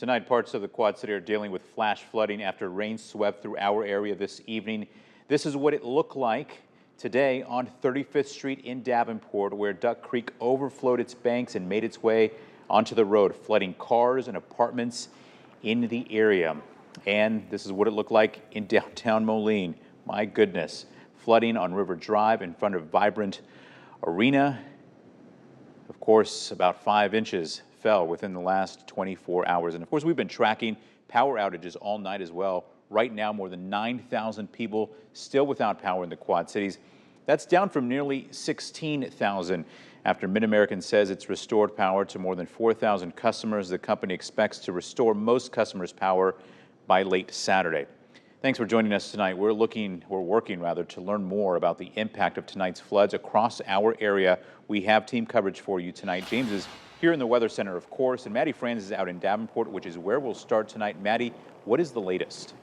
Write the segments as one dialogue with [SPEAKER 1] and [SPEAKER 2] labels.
[SPEAKER 1] Tonight, parts of the Quad City are dealing with flash flooding after rain swept through our area this evening. This is what it looked like today on 35th Street in Davenport, where Duck Creek overflowed its banks and made its way onto the road, flooding cars and apartments in the area. And this is what it looked like in downtown Moline. My goodness, flooding on River Drive in front of Vibrant Arena. Of course, about 5 inches fell within the last 24 hours. And of course, we've been tracking power outages all night as well. Right now, more than 9,000 people still without power in the Quad Cities. That's down from nearly 16,000 after MidAmerican says it's restored power to more than 4,000 customers. The company expects to restore most customers' power by late Saturday. Thanks for joining us tonight. We're working to learn more about the impact of tonight's floods across our area. We have team coverage for you tonight. James is here in the Weather Center, of course, and Maddie Franz is out in Davenport, which is where we'll start tonight. Maddie, what is the latest?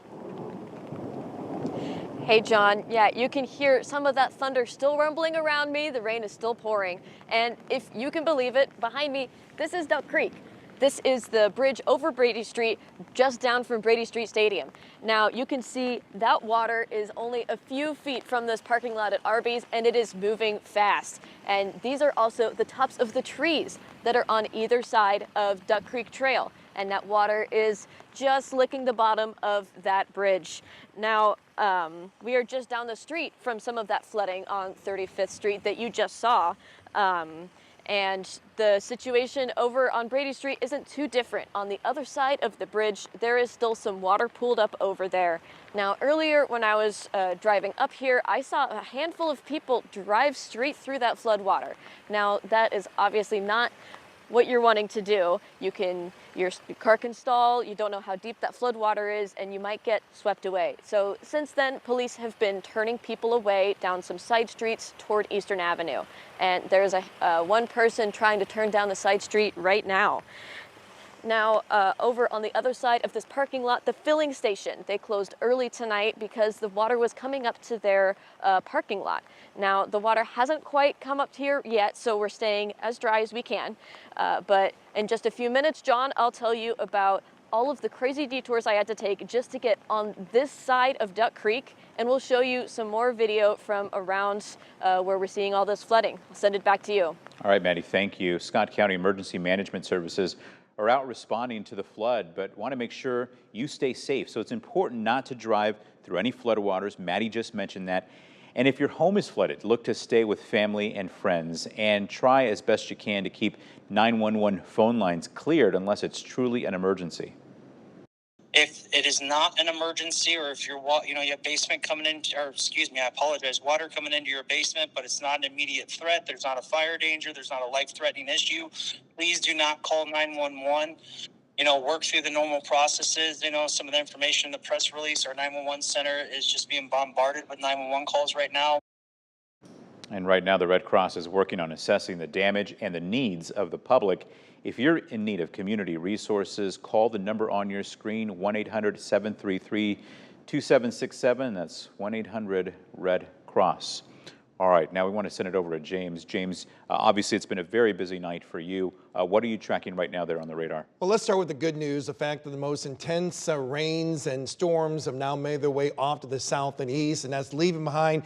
[SPEAKER 2] Hey, John. Yeah, you can hear some of that thunder still rumbling around me. The rain is still pouring. And if you can believe it, behind me, this is Duck Creek. This is the bridge over Brady Street, just down from Brady Street Stadium. Now, you can see that water is only a few feet from this parking lot at Arby's, and it is moving fast. And these are also the tops of the trees that are on either side of Duck Creek Trail. And that water is just licking the bottom of that bridge. Now, we are just down the street from some of that flooding on 35th Street that you just saw. And the situation over on Brady Street isn't too different. On the other side of the bridge, there is still some water pooled up over there. Now, earlier when I was driving up here, I saw a handful of people drive straight through that flood water. Now, that is obviously not what you're wanting to do. Your car can stall, you don't know how deep that flood water is, and you might get swept away. So since then, police have been turning people away down some side streets toward Eastern Avenue. And there's one person trying to turn down the side street right now. Now, over on the other side of this parking lot, the filling station, they closed early tonight because the water was coming up to their parking lot. Now, the water hasn't quite come up here yet, so we're staying as dry as we can. But in just a few minutes, John, I'll tell you about all of the crazy detours I had to take just to get on this side of Duck Creek, and we'll show you some more video from around where we're seeing all this flooding. I'll send it back to you. All right, Maddie, thank you. Scott County Emergency Management Services are out responding to the flood, but want to make sure you stay safe. So it's important not to drive through any floodwaters. Maddie just mentioned that. And if your home is flooded, look to stay with family and friends and try as best you can to keep 911 phone lines cleared unless it's truly an emergency.
[SPEAKER 3] If it is not an emergency, or if you have basement coming in, or excuse me, I apologize, water coming into your basement, but it's not an immediate threat, there's not a fire danger, there's not a life-threatening issue, please do not call 911. Work through the normal processes. Some of the information in the press release, our 911 center is just being bombarded with 911 calls right now.
[SPEAKER 1] And right now, the Red Cross is working on assessing the damage and the needs of the public. If you're in need of community resources, call the number on your screen, 1-800-733-2767. That's 1-800-RED-CROSS. All right, now we want to send it over to James. James, obviously it's been a very busy night for you. What are you tracking right now there on the radar?
[SPEAKER 4] Well, let's start with the good news, the fact that the most intense rains and storms have now made their way off to the south and east, and that's leaving behind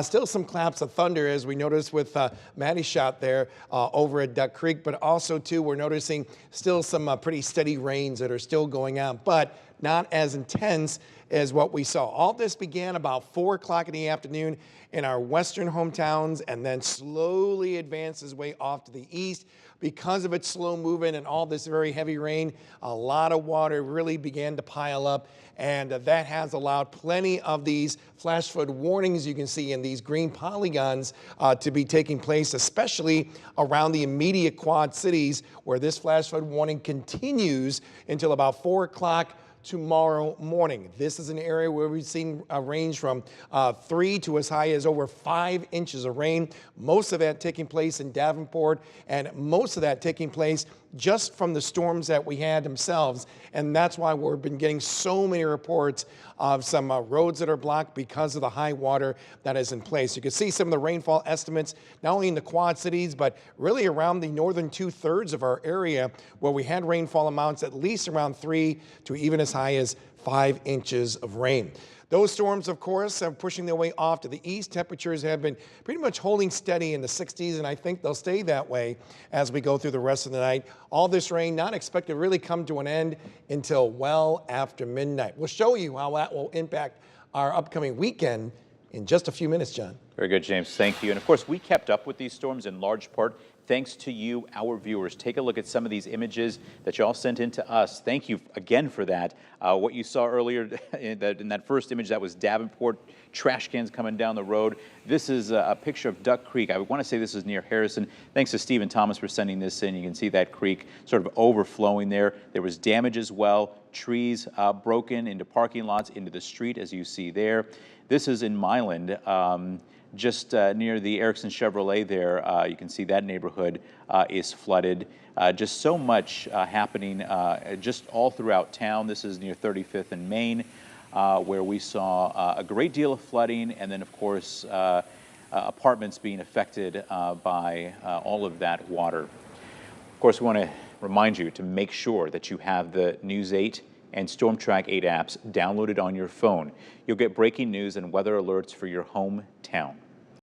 [SPEAKER 4] still some claps of thunder, as we noticed with Maddie's shot there over at Duck Creek, but also, too, we're noticing still some pretty steady rains that are still going on, but not as intense as what we saw. All this began about 4 o'clock in the afternoon in our western hometowns and then slowly advanced its way off to the east. Because of its slow movement and all this very heavy rain, a lot of water really began to pile up, and that has allowed plenty of these flash flood warnings you can see in these green polygons to be taking place, especially around the immediate Quad Cities, where this flash flood warning continues until about 4 o'clock tomorrow morning. This is an area where we've seen a range from 3 to as high as over 5 inches of rain. Most of that taking place in Davenport, and most of that taking place just from the storms that we had themselves. And that's why we've been getting so many reports of some roads that are blocked because of the high water that is in place. You can see some of the rainfall estimates, not only in the Quad Cities, but really around the northern 2/3 of our area, where we had rainfall amounts at least around 3 to even as high as 5 inches of rain. Those storms, of course, are pushing their way off to the east. Temperatures have been pretty much holding steady in the 60s, and I think they'll stay that way as we go through the rest of the night. All this rain not expected to really come to an end until well after midnight. We'll show you how that will impact our upcoming weekend in just a few minutes, John.
[SPEAKER 1] Very good, James. Thank you. And of course, we kept up with these storms in large part thanks to you, our viewers. Take a look at some of these images that y'all sent in to us. Thank you again for that. What you saw earlier in that first image, that was Davenport, trash cans coming down the road. This is a picture of Duck Creek. I want to say this is near Harrison. Thanks to Stephen Thomas for sending this in. You can see that creek sort of overflowing there. There was damage as well. Trees broken into parking lots, into the street, as you see there. This is in Milan. Just near the Erickson Chevrolet there, you can see that neighborhood is flooded. Just so much happening just all throughout town. This is near 35th and Main, where we saw a great deal of flooding, and then, of course, apartments being affected by all of that water. Of course, we want to remind you to make sure that you have the News 8 and Storm Track 8 apps downloaded on your phone. You'll get breaking news and weather alerts for your hometown.